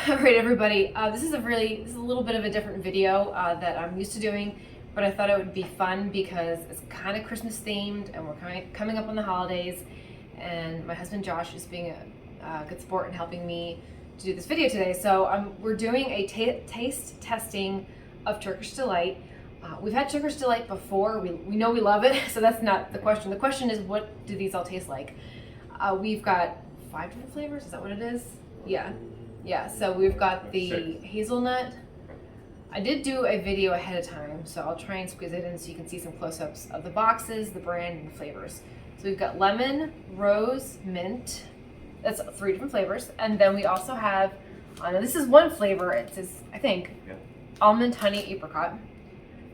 All right, everybody. This is a little bit of a different video that I'm used to doing, but I thought it would be fun because it's kind of Christmas themed, and we're coming up on the holidays. And my husband Josh is being a good sport and helping me to do this video today. So we're doing a taste testing of Turkish Delight. We've had Turkish Delight before. We know we love it, so that's not the question. The question is, what do these all taste like? We've got 5 different flavors. Is that what it is? Yeah, so we've got the hazelnut. I did do a video ahead of time, so I'll try and squeeze it in so you can see some close-ups of the boxes, the brand, and the flavors. So we've got lemon, rose, mint. That's 3 different flavors. And then we also have, this is one flavor, it says, I think, almond, honey, apricot.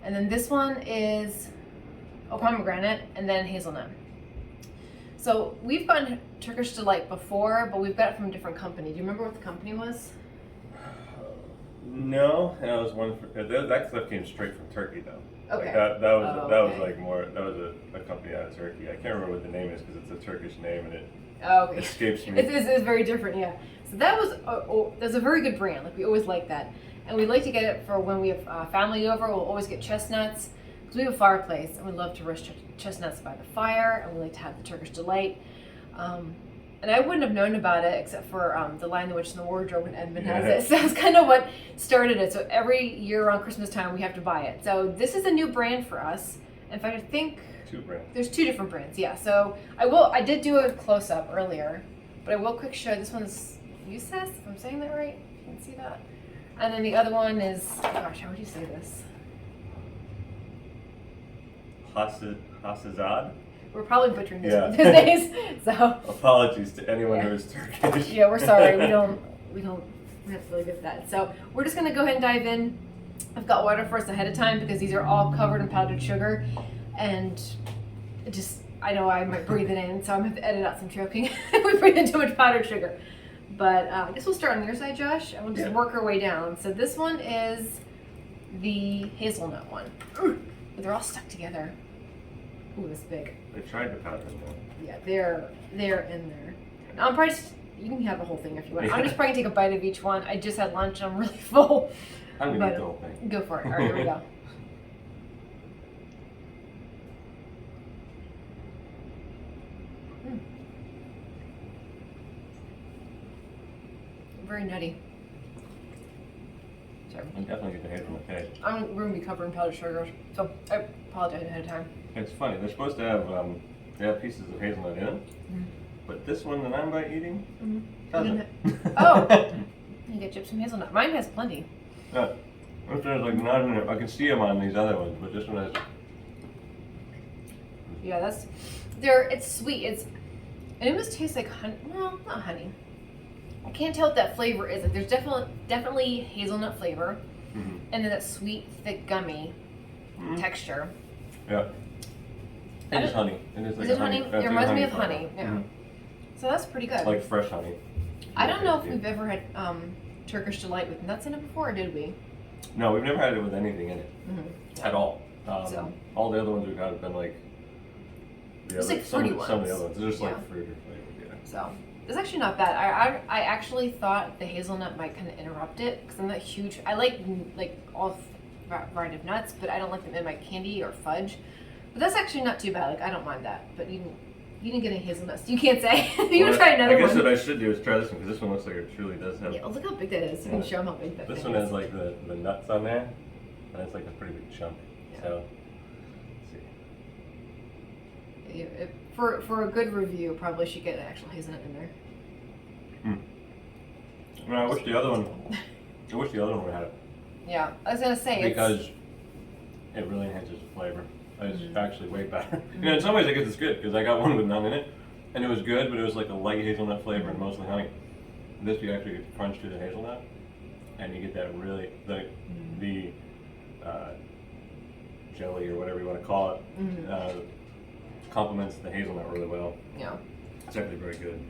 And then this one is pomegranate, and then hazelnut. So we've gotten Turkish Delight before, but we've got it from a different company. Do you remember what the company was? No, that was one. That stuff came straight from Turkey, though. Okay. Like that was like more. That was a company out of Turkey. I can't remember what the name is because it's a Turkish name and it escapes me. It's very different, yeah. So that's a very good brand. Like we always like that, and we like to get it for when we have family over. We'll always get chestnuts. We have a fireplace, and we love to roast chestnuts by the fire, and we like to have the Turkish Delight. And I wouldn't have known about it except for the Lion, the Witch, and the Wardrobe when Edmund has it. So that's kind of what started it. So every year around Christmas time, we have to buy it. So this is a new brand for us. In fact, I think 2 brands. There's 2 different brands, yeah. So I did do a close-up earlier, but I will quick show. This one's Yusas, if I'm saying that right. You can see that. And then the other one is, gosh, how would you say this? Hasizad? We're probably butchering these days. So apologies to anyone who is Turkish. Yeah, we're sorry. We're not really good at that. So we're just gonna go ahead and dive in. I've got water for us ahead of time because these are all covered in powdered sugar, and I know I might breathe it in, so I'm gonna have to edit out some choking if we breathe in too much powdered sugar. But I guess we'll start on your side, Josh, and we'll just work our way down. So this one is the hazelnut one. But they're all stuck together. Ooh, this big. They tried to powder them. Yeah, they're in there. Now, I'm probably you can have the whole thing if you want. I'm just probably gonna take a bite of each one. I just had lunch and I'm really full. I'm gonna eat the whole thing. Go for it. All right, here we go. Very nutty. Sorry. I'm definitely get the hazelnut cake. We're gonna be covered in powdered sugar, so I apologize ahead of time. It's funny. They're supposed to have they have pieces of hazelnut in them, but this one that I'm eating doesn't. Oh, you get chips from hazelnut. Mine has plenty. Yeah, this one is like not in it. I can see them on these other ones, but this one has. Yeah, it's sweet. It almost tastes like honey. Well, not honey. I can't tell what that flavor is. Like, there's definitely hazelnut flavor, and then that sweet, thick, gummy texture. Yeah. It is honey. Is it honey? It reminds me of honey. Yeah. So that's pretty good. Like fresh honey. I don't know if we've ever had Turkish Delight with nuts in it before, or did we? No, we've never had it with anything in it at all. All the other ones we've had have been like fruity ones. Some of the other ones, they're just like fruity flavored. Yeah. So it's actually not bad. I actually thought the hazelnut might kind of interrupt it because I'm not huge. I like all variety of nuts, but I don't like them in my candy or fudge. But that's actually not too bad. Like I don't mind that. But you didn't get any hazelnuts. You can't say. You can try another one. I guess what I should do is try this one because this one looks like it truly does have. Yeah, look how big that is. You can show them how big that is. This one has like the nuts on there, and it's like a pretty big chunk. Yeah. So let's see. For a good review, probably should get an actual hazelnut in there. No, I wish the other one would have it. Yeah, I was gonna say because it really enhances the flavor. It's actually way better. In some ways, I guess it's good because I got one with none in it, and it was good, but it was like a light hazelnut flavor and mostly honey. This you actually get to crunch through the hazelnut, and you get that really the jelly or whatever you want to call it. Complements the hazelnut really well. Yeah. It's actually very good.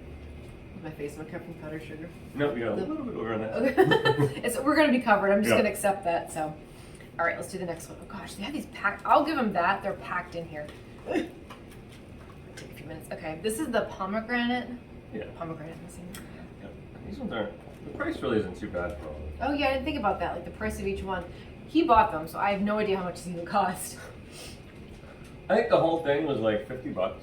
My face am I covered in powdered sugar? No, you got a little bit over on that. Okay. We're going to be covered. I'm just going to accept that. So, all right, let's do the next one. Oh gosh, they have these packed. I'll give them that. They're packed in here. Take a few minutes. Okay, this is the pomegranate. Yeah. Pomegranate. Yep. These ones aren't. The price really isn't too bad for all of them. Oh yeah, I didn't think about that. Like the price of each one. He bought them, so I have no idea how much these even cost. I think the whole thing was like $50.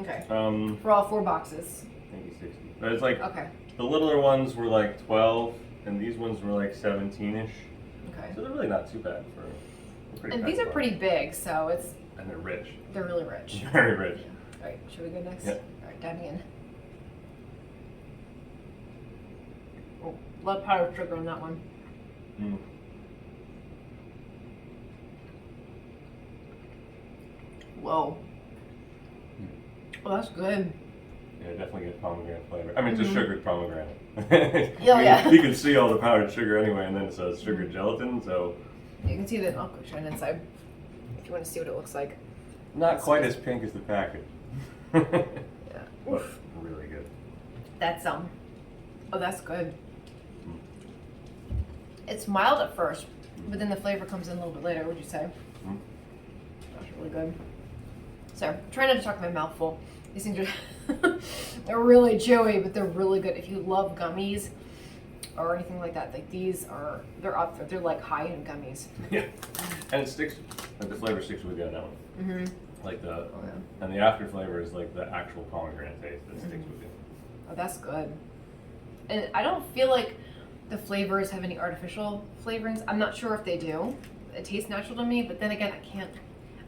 Okay. Um, For all 4 boxes. maybe 60. But it's like Okay. the littler ones were like 12, and these ones were like 17ish. Okay. So they're really not too bad for. Pretty And these are pretty big, so it's. And they're rich. They're really rich. Very rich. Yeah. All right. Should we go next? Yep. All right. Diving in. Oh, a lot of powdered sugar on that one. Mm. Whoa. Oh, that's good. Yeah, definitely get pomegranate flavor. I mean, it's a Mhm. sugared pomegranate. Oh, yeah. You can see all the powdered sugar anyway, and then it says sugared gelatin, so You can see that. I'll go try it inside. If you want to see what it looks like. not quite as pink as the package. Yeah. But Oof. really good. That's Oh, that's good. Mm. It's mild at first, but then the flavor comes in a little bit later. Would you say? Mm. That's really good. So try not to talk my mouth full. These things are they're really chewy, but they're really good. If you love gummies or anything like that, like they're up there. They're like high-end gummies. Yeah, and it sticks. Like the flavor sticks with you on that one. Mm-hmm. Like the Oh yeah. and the after flavor is like the actual pomegranate taste that sticks with you. Oh, that's good. And I don't feel like the flavors have any artificial flavorings. I'm not sure if they do. It tastes natural to me, but then again, I can't.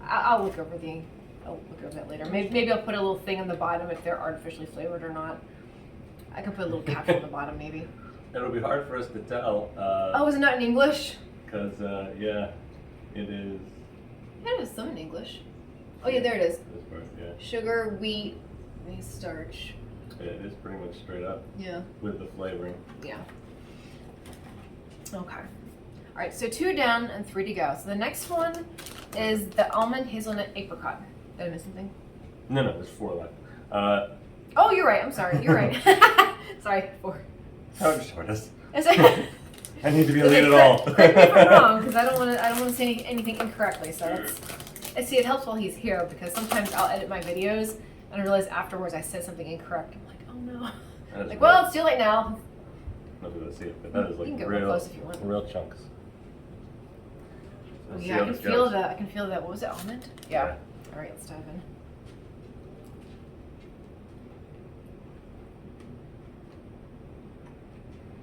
I'll look over that later. Maybe I'll put a little thing on the bottom if they're artificially flavored or not. I can put a little caption on the bottom, maybe. It'll be hard for us to tell. Oh, is it not in English? Because yeah, it is. Yeah, it is some in English. Oh yeah, there it is. This part, yeah. Sugar, wheat starch. Yeah, it is pretty much straight up Yeah. with the flavoring. Yeah. Okay. All right, so 2 down and 3 to go. So the next one is the almond hazelnut apricot. Did I miss something? No, there's 4 left. Oh, you're right. I'm sorry. You're right. Sorry, 4. How shortest? Is it- I need to be a Okay, lead at all. correct me if I'm wrong, because I don't want to say anything incorrectly. So I see it helps while he's here, because sometimes I'll edit my videos and I realize afterwards I said something incorrect. I'm like, oh no. That is Like, real- well, it's too late now. Not gonna see it, but that is You like can get real real, close if you want. real chunks. So Oh, let's see yeah, how I can this feel goes. that. I can feel that. What was it? Almond? Yeah. All right, let's dive in.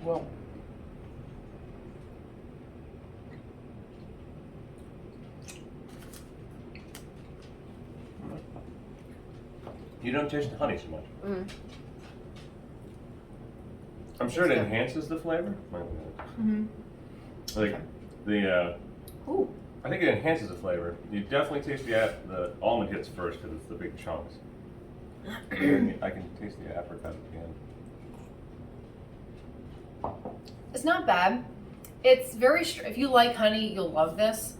Whoa. You don't taste the honey so much. Mm. I'm sure it It's good. enhances the flavor. Mm-hmm. Like Okay. the, Ooh. I think it enhances the flavor. You definitely taste the almond hits first because it's the big chunks. And I can taste the apricot at the end. It's not bad. It's very. If you like honey, you'll love this.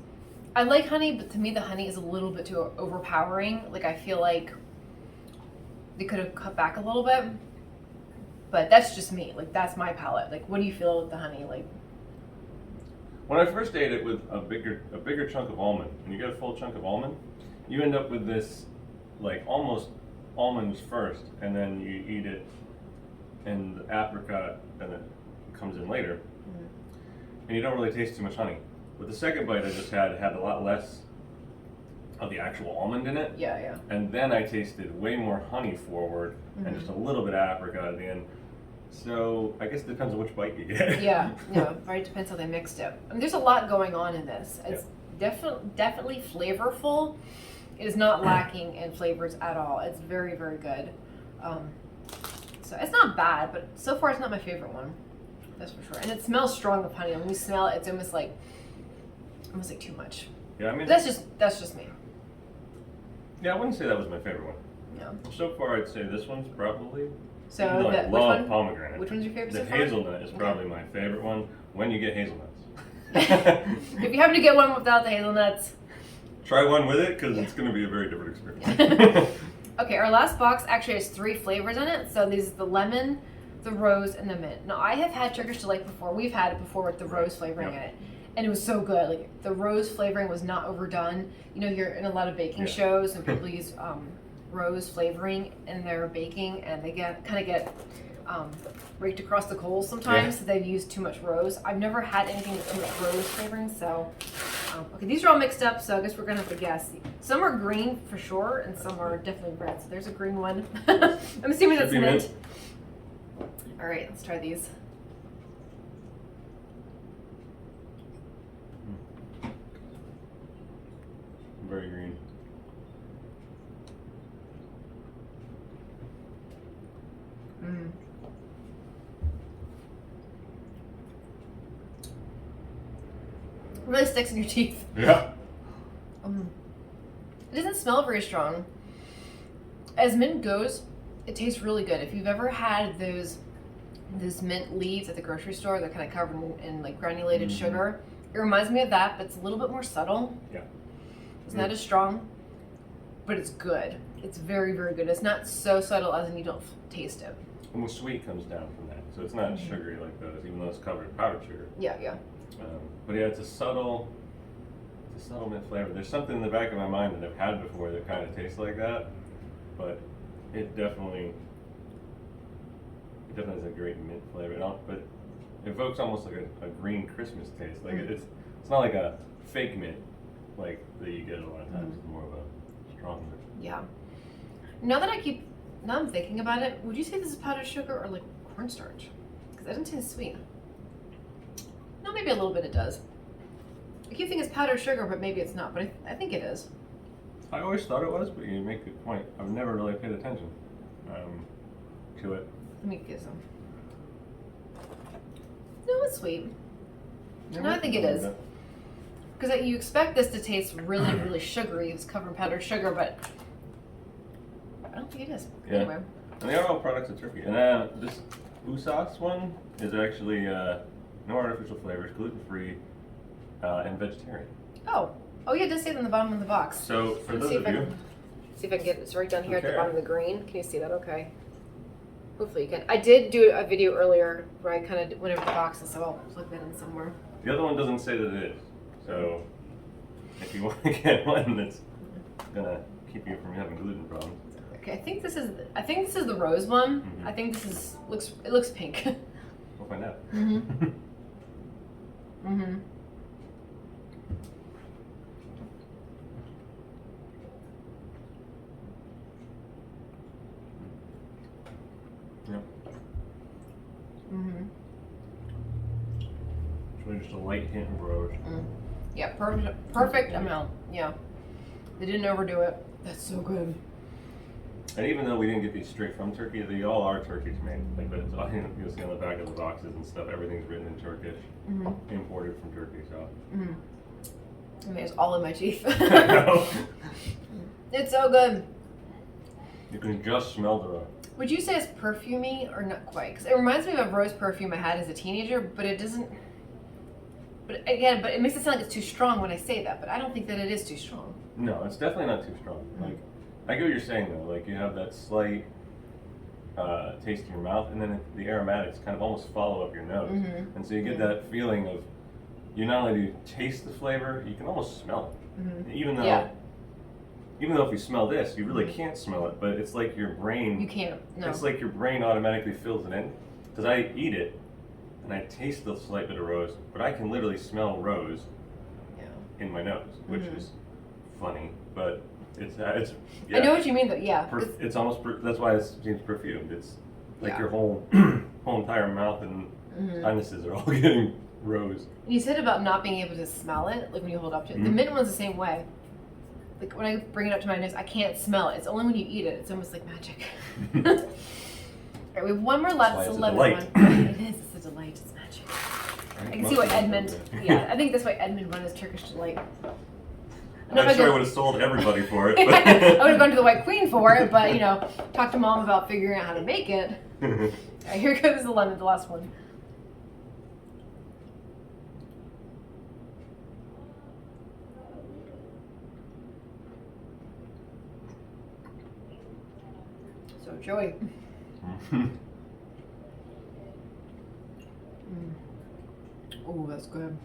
I like honey, but to me, the honey is a little bit too overpowering. Like I feel like they could have cut back a little bit. But that's just me. Like that's my palate. Like, what do you feel with the honey? Like, When I first ate it with a bigger chunk of almond, when you get a full chunk of almond, you end up with this like almost almonds first, and then you eat it, and the apricot, and it comes in later, and you don't really taste too much honey. With the second bite I just had a lot less of the actual almond in it, yeah. and then I tasted way more honey forward, and just a little bit of apricot at the end. So I guess it depends on which bite you get. Yeah. Right. Depends how they mixed it. I mean, there's a lot going on in this. It's definitely flavorful. It is not lacking in flavors at all. It's very, very good. So it's not bad, but so far it's not my favorite one. That's for sure. And it smells strong of honey. When you smell it, it's almost like too much. Yeah, I mean, But that's just me. yeah, I wouldn't say that was my favorite one. Yeah. So far, I'd say this one's probably. So even though I which love one? pomegranate. Which one's your favorite The so far? hazelnut is probably my favorite one. When you get hazelnuts, If you happen to get one without the hazelnuts. try one with it because it's going to be a very different experience. Okay, our last box actually has 3 flavors in it. So these are the lemon, the rose, and the mint. Now I have had Turkish Delight before. We've had it before with the rose flavoring in it. And it was so good. Like the rose flavoring was not overdone. You know, you're in a lot of baking shows and people use rose flavoring in their baking, and they get raked across the coals sometimes. Yeah. So they've used too much rose. I've never had anything with too much rose flavoring, so. Okay, these are all mixed up, so I guess we're gonna have to guess. Some are green for sure, and some are definitely red. So there's a green one. I'm assuming that's mint. All right, let's try these. Very green. Mm. Really sticks in your teeth. Yeah. It doesn't smell very strong. As mint goes, it tastes really good. If you've ever had those mint leaves at the grocery store, they're kind of covered in like granulated sugar. It reminds me of that, but it's a little bit more subtle. Yeah. It's not as strong, but it's good. It's very, very good. It's not so subtle as in you don't taste it. And the sweet comes down from that, so it's not sugary like those, even though it's covered in powdered sugar. Yeah, yeah. But yeah, it's a subtle mint flavor. There's something in the back of my mind that I've had before that kind of tastes like that, but it definitely has a great mint flavor. But it evokes almost like a green Christmas taste. Like it's not like a fake mint like that you get a lot of times. It's more of a strong mint. Yeah. Now I'm thinking about it, would you say this is powdered sugar or like cornstarch? Because it doesn't taste sweet. No, maybe a little bit it does. I keep thinking it's powdered sugar, but maybe it's not. But I think it is. I always thought it was, but you make a good point. I've never really paid attention to it. Let me get some. No, it's sweet. Yeah, No, I think it is. Because you expect this to taste really, really sugary. It's covered in powdered sugar, but I don't think it is. Yeah. Anyway. And they are all products of Turkey. And this Usas one is actually no artificial flavors, gluten-free, and vegetarian. Oh, yeah, it does say it on the bottom of the box. So for Let's those of you, see if I can get it. It's right down here at the Okay. bottom of the green. Can you see that? Okay. Hopefully you can. I did do a video earlier where I kind of went over the boxes, so I'll plug that in somewhere. the other one doesn't say that it is. So if you want to get one that's gonna keep you from having gluten problems. Okay, I think this is the rose one. I think this looks pink. We'll find out. Yep. It's really just a light hint of rose. Yeah, perfect amount. Yeah, they didn't overdo it. That's so good. And even though we didn't get these straight from Turkey, they all are Turkish made. Like, but it's all, you'll see on the back of the boxes and stuff. Everything's written in Turkish, imported from Turkey. So. I mean, it's all in my teeth. I know. It's so good. You can just smell the rose. Would you say it's perfumey or not quite? Because it reminds me of a rose perfume I had as a teenager, but it doesn't. But it makes it sound like it's too strong when I say that. But I don't think that it is too strong. No, it's definitely not too strong. Like, I get what you're saying though. Like, you have that slight taste in your mouth, and then the aromatics kind of almost follow up your nose, and so you get that feeling of you not only do you taste the flavor, you can almost smell it. Even though if you smell this, you really can't smell it. But it's like your brain. You can't. No. It's like your brain automatically fills it in. Because I eat it, and I taste the slight bit of rose, but I can literally smell rose in my nose, which is funny, but it's I know what you mean though. Yeah. It's almost that's why it seems perfumed. It's like your whole entire mouth and sinuses are all getting rose. You said about not being able to smell it, like when you hold up to it. The mint one's the same way. Like when I bring it up to my nose, I can't smell it. It's only when you eat it. It's almost like magic. All right, we have one more left. It's a lemon one. It is. It's a delight. It's magic. I can see why Edmund. Yeah, I think that's why Edmund won his Turkish delight. I'm sure I would have sold everybody for it. I would have gone to the White Queen for it, but talk to Mom about figuring out how to make it. All right, here goes the lemon, the last one. So Joey. Oh, that's good.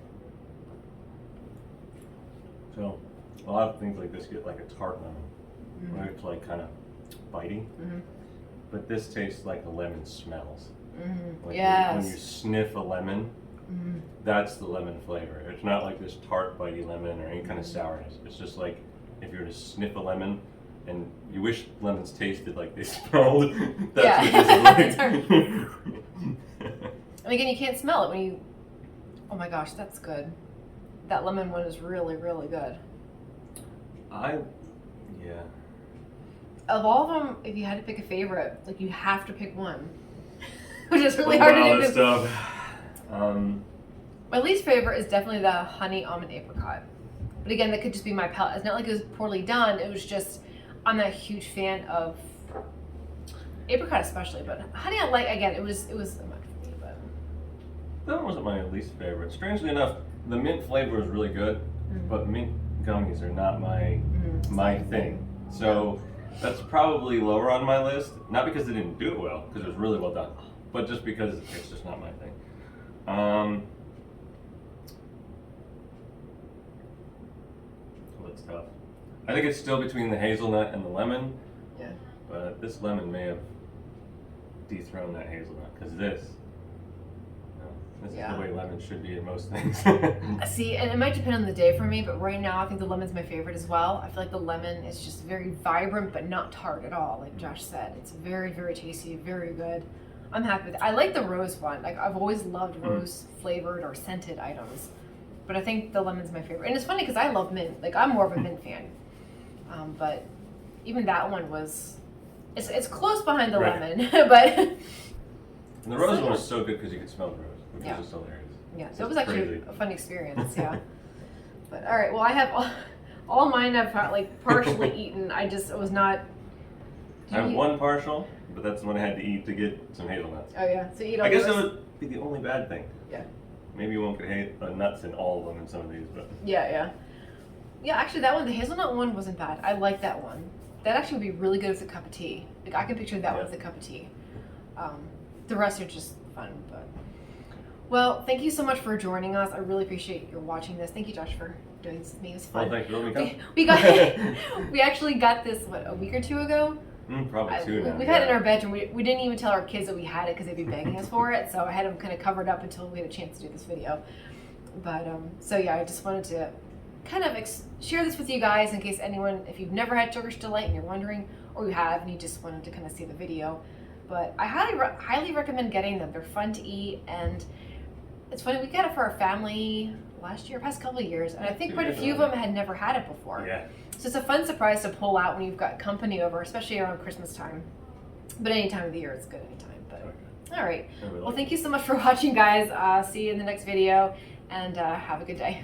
So a lot of things like this get like a tart lemon, where it's like kind of bitey. but this tastes like the lemon smells. Mm-hmm. Like Yes. when you sniff a lemon, Mm-hmm. that's the lemon flavor. It's not like this tart, bitey lemon or any kind of sourness. It's just like if you were to sniff a lemon and you wish lemons tasted like they smelled. That's what this is like. And again, you can't smell it when you. Oh my gosh, that's good. That lemon one is really, really good. Yeah. Of all of them, if you had to pick a favorite, like you have to pick one, which is really hard to do. That's tough. My least favorite is definitely the honey almond apricot. But again, that could just be my palate. It's not like it was poorly done. It was just I'm not a huge fan of apricot, especially. But honey, I like. Again, it was a much for me. But that one wasn't my least favorite. Strangely enough, the mint flavor is really good, but mint gummies are not my thing. So that's probably lower on my list. Not because they didn't do it well, because it was really well done, but just because it's just not my thing. That's tough. I think it's still between the hazelnut and the lemon. yeah. But this lemon may have dethroned that hazelnut, because this is Yeah. the way lemons should be in most things. See, and it might depend on the day for me, but right now I think the lemon's my favorite as well. I feel like the lemon is just very vibrant, but not tart at all, like Josh said. It's very, very tasty, very good. I'm happy with it. I like the rose one. Like I've always loved rose flavored or scented items, but I think the lemon's my favorite. And it's funny because I love mint. Like I'm more of a mint fan, but even that one was. It's close behind the lemon, but. And the rose one was so good because you could smell the rose, which was just hilarious. Yeah, so It's it was actually crazy. a fun experience. Yeah. But all right, well I have all mine I've like partially eaten. I was not. I have one partial, but that's the one I had to eat to get some hazelnuts. Oh yeah, so eat all I guess yours. that would be the only bad thing. Yeah. Maybe you won't get nuts in all of them in some of these, but. Yeah. Actually, that one, the hazelnut one, wasn't bad. I like that one. That actually would be really good with a cup of tea. Like I can picture that one with a cup of tea. The rest are just fun, but. Well, thank you so much for joining us. I really appreciate your watching this. Thank you, Josh, for doing this with me. It was fun. Oh, thanks for letting me come. We actually got this a week or two ago. Probably two now. We've had it in our bedroom. We didn't even tell our kids that we had it because they'd be begging us for it. So I had them kind of covered up until we had a chance to do this video. But so yeah, I just wanted to kind of share this with you guys in case anyone, if you've never had Turkish Delight and you're wondering, or you have and you just wanted to kind of see the video. But I highly recommend getting them. They're fun to eat, and it's funny, we got it for our family last year, past couple of years, and I think quite a few of them had never had it before. Yeah. So it's a fun surprise to pull out when you've got company over, especially around Christmas time. But any time of the year, it's good anytime. But all right. Well, thank you so much for watching, guys. See you in the next video, and have a good day.